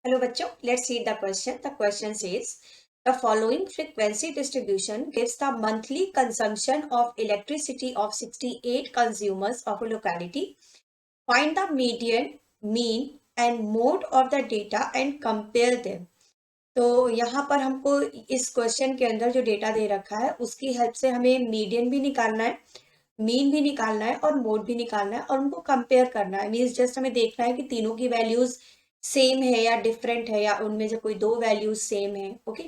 Hello बच्चों, let's read the question. The question says, the following frequency distribution gives the monthly consumption of electricity of 68 consumers of a locality. Find the median, mean and mode of the data and compare them. तो यहाँ पर हमको इस question के अंदर जो data दे रखा है उसकी हेल्प से हमें मीडियन भी निकालना है, मीन भी निकालना है और मोड भी निकालना है और उनको कंपेयर करना है। मीन्स जस्ट हमें देखना है कि तीनों की वैल्यूज सेम है या डिफरेंट है या उनमें से कोई दो वैल्यूज सेम है। ओके,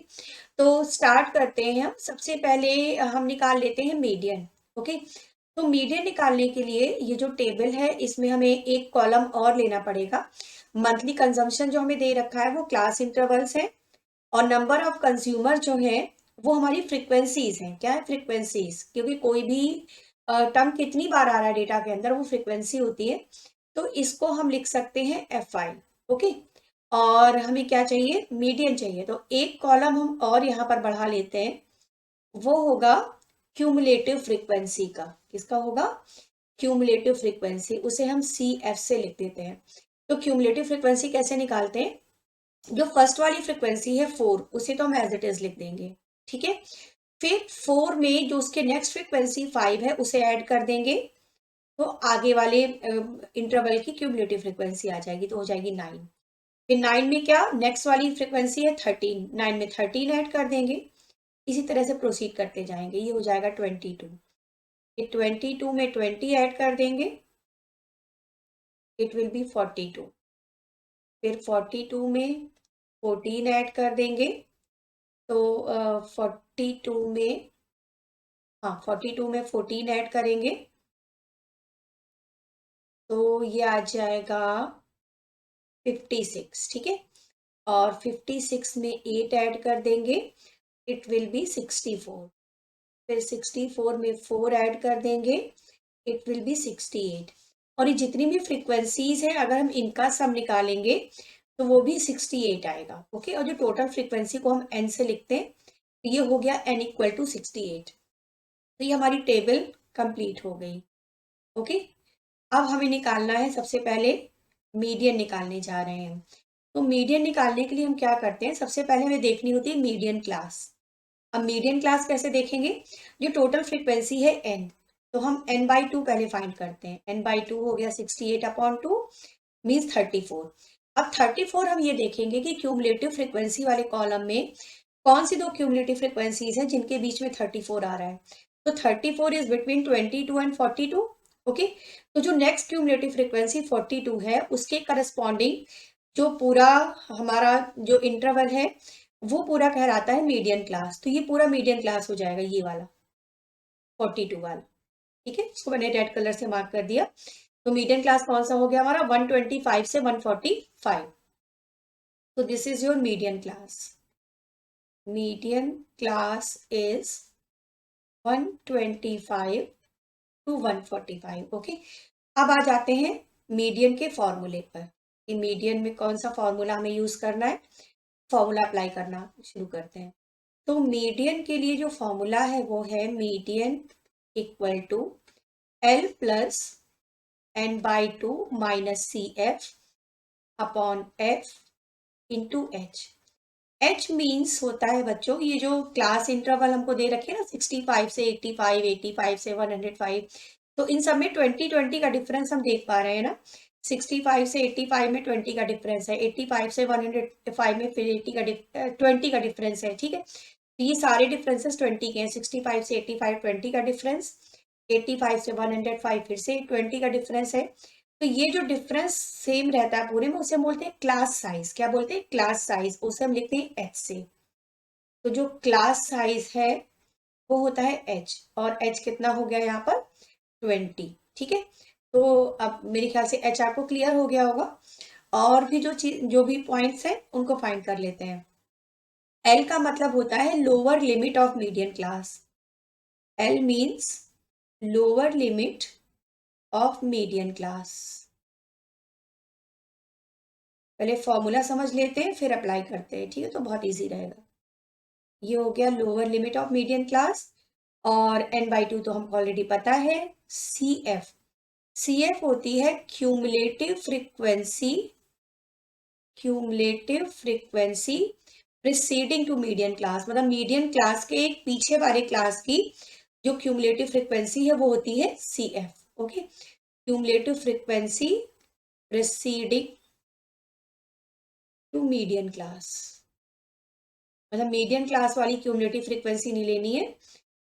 तो स्टार्ट करते हैं हम। सबसे पहले हम निकाल लेते हैं मीडियन। ओके, तो मीडियन निकालने के लिए ये जो टेबल है इसमें हमें एक कॉलम और लेना पड़ेगा। मंथली कंजम्पशन जो हमें दे रखा है वो क्लास इंटरवल्स है और नंबर ऑफ कंज्यूमर जो है वो हमारी फ्रीक्वेंसीज हैं। क्या है? फ्रीक्वेंसीज, क्योंकि कोई भी टर्म कितनी बार आ रहा है डेटा के अंदर वो फ्रीक्वेंसी होती है। तो इसको हम लिख सकते हैं FI। ओके, और हमें क्या चाहिए? मीडियन चाहिए। तो एक कॉलम हम और यहाँ पर बढ़ा लेते हैं, वो होगा क्यूमुलेटिव फ्रीक्वेंसी का। किसका होगा? क्यूमुलेटिव फ्रीक्वेंसी, उसे हम CF से लिख देते हैं। तो क्यूमुलेटिव फ्रीक्वेंसी कैसे निकालते हैं? जो फर्स्ट वाली फ्रीक्वेंसी है 4, उसे तो हम एज इट इज लिख देंगे। ठीक है, फिर 4 में जो उसके नेक्स्ट फ्रीक्वेंसी 5 है उसे ऐड कर देंगे, तो आगे वाले इंटरवल की क्यूमुलेटिव फ्रीक्वेंसी आ जाएगी, तो हो जाएगी 9। फिर 9 में क्या? नेक्स्ट वाली फ्रीक्वेंसी है 13, 9 में 13 ऐड कर देंगे। इसी तरह से प्रोसीड करते जाएंगे, ये हो जाएगा 22। फिर 22 में 20 ऐड कर देंगे, इट विल बी 42। फिर 42 में 14 ऐड कर देंगे, तो 42 में, हाँ 42 में 14 ऐड करेंगे तो ये आ जाएगा 56। ठीक है, और 56 में 8 ऐड कर देंगे, इट विल बी 64। फिर 64 में 4 ऐड कर देंगे, इट विल बी 68। और ये जितनी भी फ्रीक्वेंसीज है अगर हम इनका सम निकालेंगे तो वो भी 68 आएगा। ओके, और जो टोटल फ्रीक्वेंसी को हम n से लिखते हैं, तो ये हो गया n इक्वल टू 68। तो ये हमारी टेबल कंप्लीट हो गई। ओके, अब हमें निकालना है, सबसे पहले मीडियन निकालने जा रहे हैं। तो मीडियन निकालने के लिए हम क्या करते हैं? सबसे पहले हमें देखनी होती है मीडियन क्लास। अब मीडियन क्लास कैसे देखेंगे? जो टोटल फ्रीक्वेंसी है n, तो हम n/2 पहले फाइंड करते हैं। n/2 हो गया 68/2 मीन्स 34। अब 34 हम ये देखेंगे कि क्यूमुलेटिव फ्रीक्वेंसी वाले कॉलम में कौन सी दो क्यूमुलेटिव फ्रीक्वेंसीज हैं जिनके बीच में 34 आ रहा है। तो 34 इज बिटवीन 22 एंड 42। ओके, तो जो नेक्स्ट क्यूमुलेटिव फ्रीक्वेंसी 42 है उसके करस्पॉन्डिंग जो पूरा हमारा जो इंटरवल है वो पूरा कहलाता है मीडियन क्लास। तो ये पूरा मीडियन क्लास हो जाएगा, ये वाला 42 वाला। ठीक है, इसको मैंने रेड कलर से मार्क कर दिया। तो मीडियन क्लास कौन सा हो गया हमारा? 125 से 145। तो this is your median class. Median class is 125 to 145। Okay, अब आ जाते हैं मीडियन के फॉर्मूले पर कि मीडियन में कौन सा फॉर्मूला हमें यूज करना है। फॉर्मूला अप्लाई करना शुरू करते हैं। तो मीडियन के लिए जो फॉर्मूला है वो है median equal to L plus n/2 minus CF upon F into H। H means होता है बच्चों ये जो क्लास इंटरवल हमको दे रखे ना 65 से 85, 85 से 105, तो इन सब में 20 का डिफरेंस हम देख पा रहे हैं ना। 65 से 85 में 20 का डिफरेंस है, 85 से 105 में फिर 20 का डिफरेंस है। ठीक है, तो ये सारे डिफरेंसेस 20 के हैं। 65 से 85 20 का डिफरेंस, 85 से 105 फिर से 20 का डिफरेंस है। तो ये जो डिफरेंस सेम रहता है पूरे में उसे हम बोलते हैं क्लास साइज। क्या बोलते हैं? Class size. उसे हम लिखते हैं H से। तो जो क्लास साइज है वो होता है H, और H कितना हो गया यहाँ पर? 20। ठीक है, तो अब मेरे ख्याल से H आपको क्लियर हो गया होगा। और भी जो चीज जो भी पॉइंट्स हैं उनको फाइंड कर लेते हैं। L का मतलब होता है lower limit of median class. L means lower limit of median class. पहले फॉर्मूला समझ लेते हैं फिर अप्लाई करते हैं। ठीक है, तो बहुत इजी रहेगा। ये हो गया lower limit of median class, और n/2 तो हमको ऑलरेडी पता है। CF होती है cumulative frequency cumulative frequency preceding to median class, मतलब मीडियन क्लास के एक पीछे वाले क्लास की जो क्यूमुलेटिव फ्रीक्वेंसी है वो होती है CF। Okay, cumulative frequency preceding to median class, मतलब मीडियन क्लास वाली क्यूमुलेटिव फ्रीक्वेंसी नहीं लेनी है,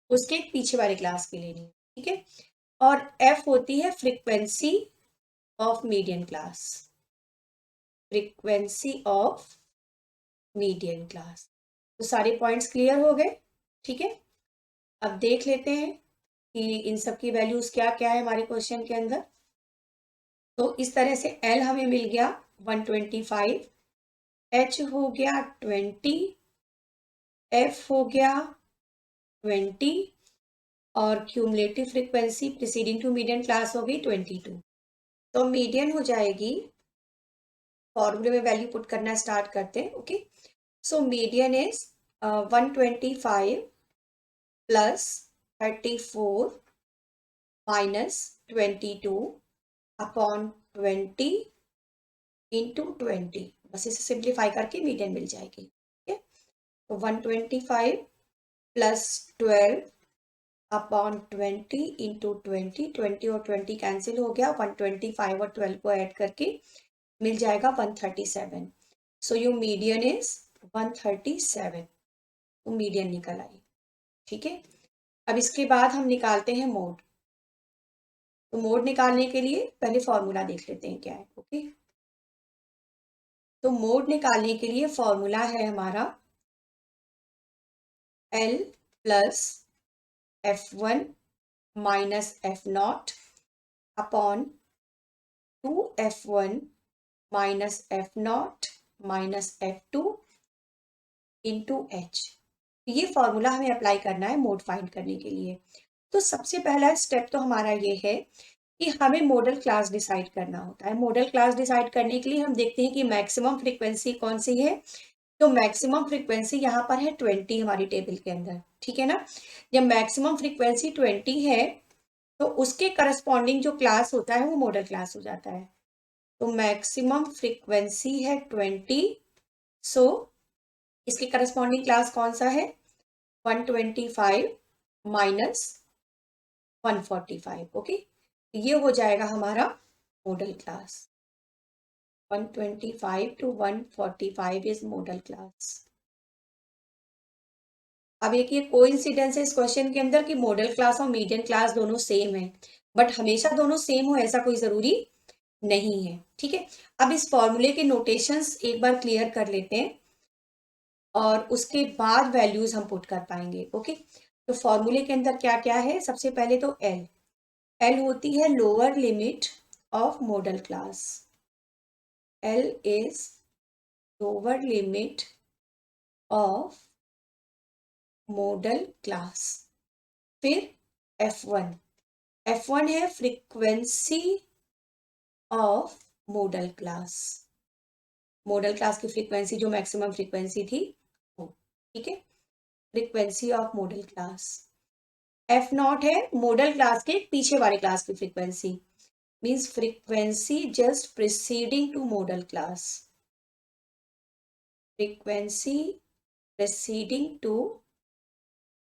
उसके पीछे वाले क्लास की लेनी है। ठीक है, और F होती है frequency of median class, frequency of median class. तो सारे पॉइंट्स क्लियर हो गए। ठीक है, अब देख लेते हैं कि इन सब की वैल्यूज क्या क्या है हमारे क्वेश्चन के अंदर। तो इस तरह से L हमें मिल गया 125, H हो गया 20, F हो गया 20 और cumulative frequency preceding to median class हो गई 22। तो मीडियन हो जाएगी, फॉर्मूले में वैल्यू पुट करना स्टार्ट करते हैं। Okay, so median is 125 plus 34 minus 22 upon 20 into 20, बस इसे सिंप्लीफाई करके मीडियन मिल जाएगी। ठीक है, तो 125 प्लस 12 अपॉन 20 इंटू 20, 20 और 20 कैंसिल हो गया, 125 और 12 को ऐड करके मिल जाएगा 137। सो योर मीडियन इज 137, तो मीडियन निकल आई। ठीक है, अब इसके बाद हम निकालते हैं मोड। तो मोड निकालने के लिए पहले फॉर्मूला देख लेते हैं क्या है। ओके, तो मोड निकालने के लिए फॉर्मूला है हमारा L plus F1 minus F0 upon 2F1 minus F0 minus F2 into H। ये फॉर्मूला हमें अप्लाई करना है मोड फाइंड करने के लिए। तो सबसे पहला स्टेप तो हमारा ये है कि हमें मॉडल क्लास डिसाइड करना होता है। मॉडल क्लास डिसाइड करने के लिए हम देखते हैं कि मैक्सिमम फ्रीक्वेंसी कौन सी है। तो मैक्सिमम फ्रीक्वेंसी यहाँ पर है 20 हमारी टेबल के अंदर। ठीक है ना, जब मैक्सिमम फ्रीक्वेंसी 20 है तो उसके करस्पॉन्डिंग जो क्लास होता है वो मॉडल क्लास हो जाता है। तो मैक्सिमम फ्रीक्वेंसी है 20, सो इसके करस्पॉन्डिंग क्लास कौन सा है 125 माइनस 145। ओके, ये हो जाएगा हमारा model class. 125 to 145 is model class. अब एक ये कोइंसिडेंस है इस क्वेश्चन के अंदर कि मॉडल क्लास और मीडियन क्लास दोनों सेम है, बट हमेशा दोनों सेम हो ऐसा कोई जरूरी नहीं है। ठीक है, अब इस फॉर्मूले के नोटेशंस एक बार क्लियर कर लेते हैं और उसके बाद वैल्यूज हम पुट कर पाएंगे। ओके, तो फॉर्मूले के अंदर क्या क्या है, सबसे पहले तो एल होती है lower limit of model class, L is lower limit of model class. फिर F1 है frequency of model class, model class की फ्रीक्वेंसी जो मैक्सिमम फ्रीक्वेंसी थी वो। ठीक है, frequency of model class. F0 है मॉडल क्लास के पीछे वाले क्लास की frequency, means frequency just preceding to modal class, frequency preceding to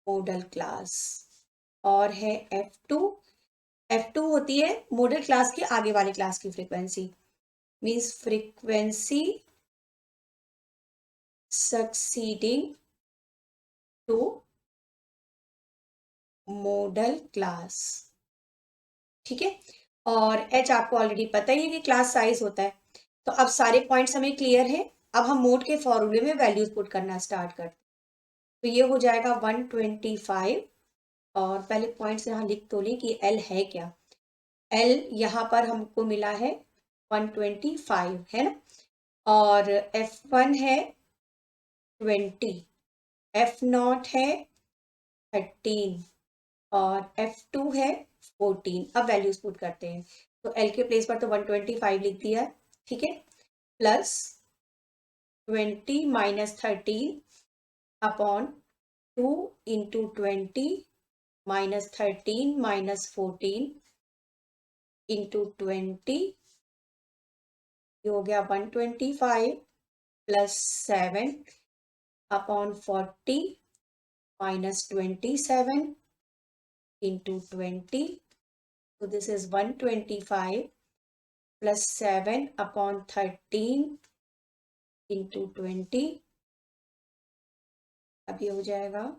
modal class. और है F2 होती है मॉडल क्लास के आगे वाले क्लास की frequency, means frequency succeeding to modal class. ठीक है, और H आपको ऑलरेडी पता ही है कि क्लास साइज होता है। तो अब सारे पॉइंट्स हमें क्लियर है, अब हम मोड के फॉर्मूले में वैल्यूज पुट करना स्टार्ट करते हैं। तो ये हो जाएगा 125, और पहले पॉइंट्स यहाँ लिख तो लें कि L है क्या। L यहाँ पर हमको मिला है 125 है ना, और F1 है 20, F0 है 13 और F2 है 14। अब वैल्यूज पुट करते हैं, तो L के प्लेस पर तो 125 लिख दिया। ठीक है, plus 20 minus 13 upon 2 into 20 minus 13 minus 14 into 20 ये हो गया 125 plus 7 upon 40 minus 27 into 20. So this is 125 plus 7 upon 13 into 20. अभी हो जाएगा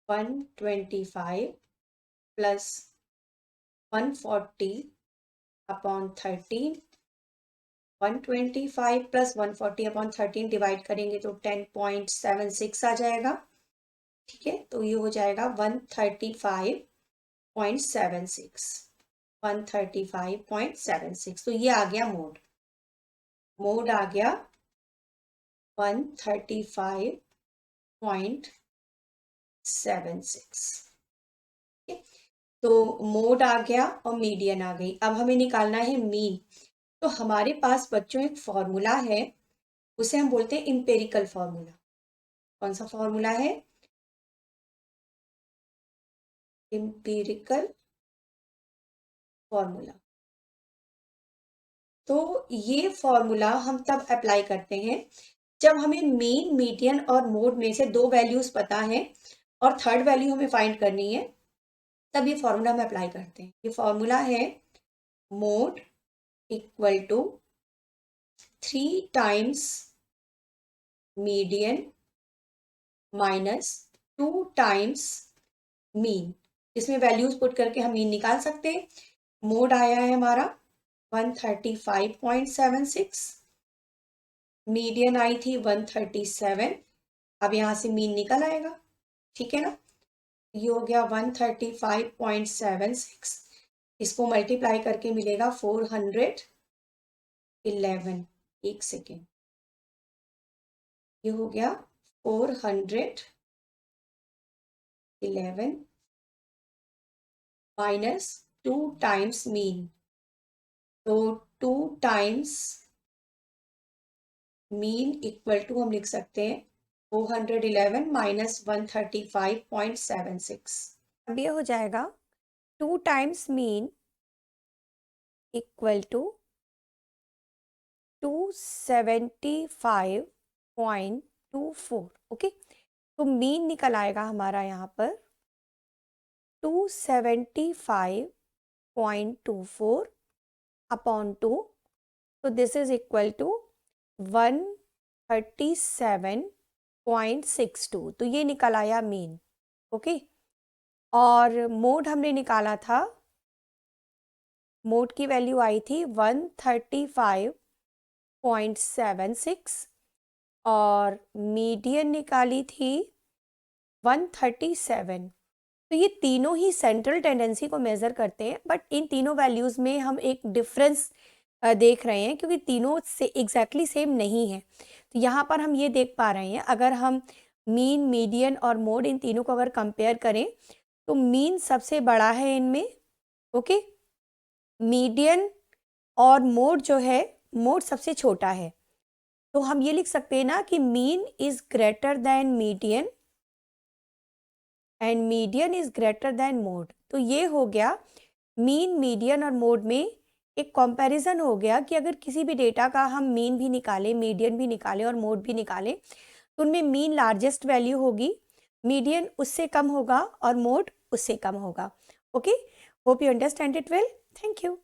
125 plus 140 upon 13. 125 plus 140 upon 13 divide करेंगे तो 10.76 आ जाएगा। ठीक है, तो ये हो जाएगा 135.76 135.76। तो ये आ गया मोड आ गया 135.76। तो मोड आ गया और मीडियन आ गई। अब हमें निकालना है मीन। तो हमारे पास बच्चों एक फॉर्मूला है, उसे हम बोलते हैं इंपेरिकल फॉर्मूला। कौन सा फॉर्मूला है? Empirical formula. तो ये फॉर्मूला हम तब अप्लाई करते हैं जब हमें मीन, मीडियन और मोड में से 2 वैल्यूज पता है और थर्ड वैल्यू हमें फाइंड करनी है, तब ये फॉर्मूला हम अप्लाई करते हैं। ये फॉर्मूला है mode equal to 3 times median minus 2 times mean. इसमें वैल्यूज पुट करके हम मीन निकाल सकते हैं। मोड आया है हमारा 135.76, मीडियन आई थी 137। अब यहाँ से मीन निकल आएगा, ठीक है ना। ये हो गया 135.76, इसको मल्टीप्लाई करके मिलेगा 411। एक सेकेंड, ये हो गया 411 माइनस 2 टाइम्स मीन। तो 2 टाइम्स मीन इक्वल टू हम लिख सकते हैं 411 माइनस 135.76। अब ये हो जाएगा 2 times mean equal to 275.24। Okay, तो मीन निकल आएगा हमारा यहाँ पर 275.24 अपॉन 2। तो दिस इज इक्वल टू 137.62। तो ये निकल आया मीन। ओके, और मोड हमने निकाला था, मोड की वैल्यू आई थी 135.76 और मीडियन निकाली थी 137। तो ये तीनों ही सेंट्रल टेंडेंसी को मेजर करते हैं, बट इन तीनों वैल्यूज में हम एक डिफरेंस देख रहे हैं क्योंकि तीनों से एग्जैक्टली सेम नहीं है। तो यहाँ पर हम ये देख पा रहे हैं, अगर हम मीन, मीडियन और मोड इन तीनों को अगर कंपेयर करें तो मीन सबसे बड़ा है इनमें। ओके, मीडियन और मोड जो है, मोड सबसे छोटा है। तो हम ये लिख सकते हैं ना कि mean is greater than median and median is greater than mode. तो ये हो गया मीन, मीडियन और मोड में एक कंपैरिजन हो गया कि अगर किसी भी डेटा का हम मीन भी निकालें, मीडियन भी निकालें और मोड भी निकालें, तो उनमें मीन लार्जेस्ट वैल्यू होगी, मीडियन उससे कम होगा और मोड उससे कम होगा। Okay, hope you understand it well. Thank you.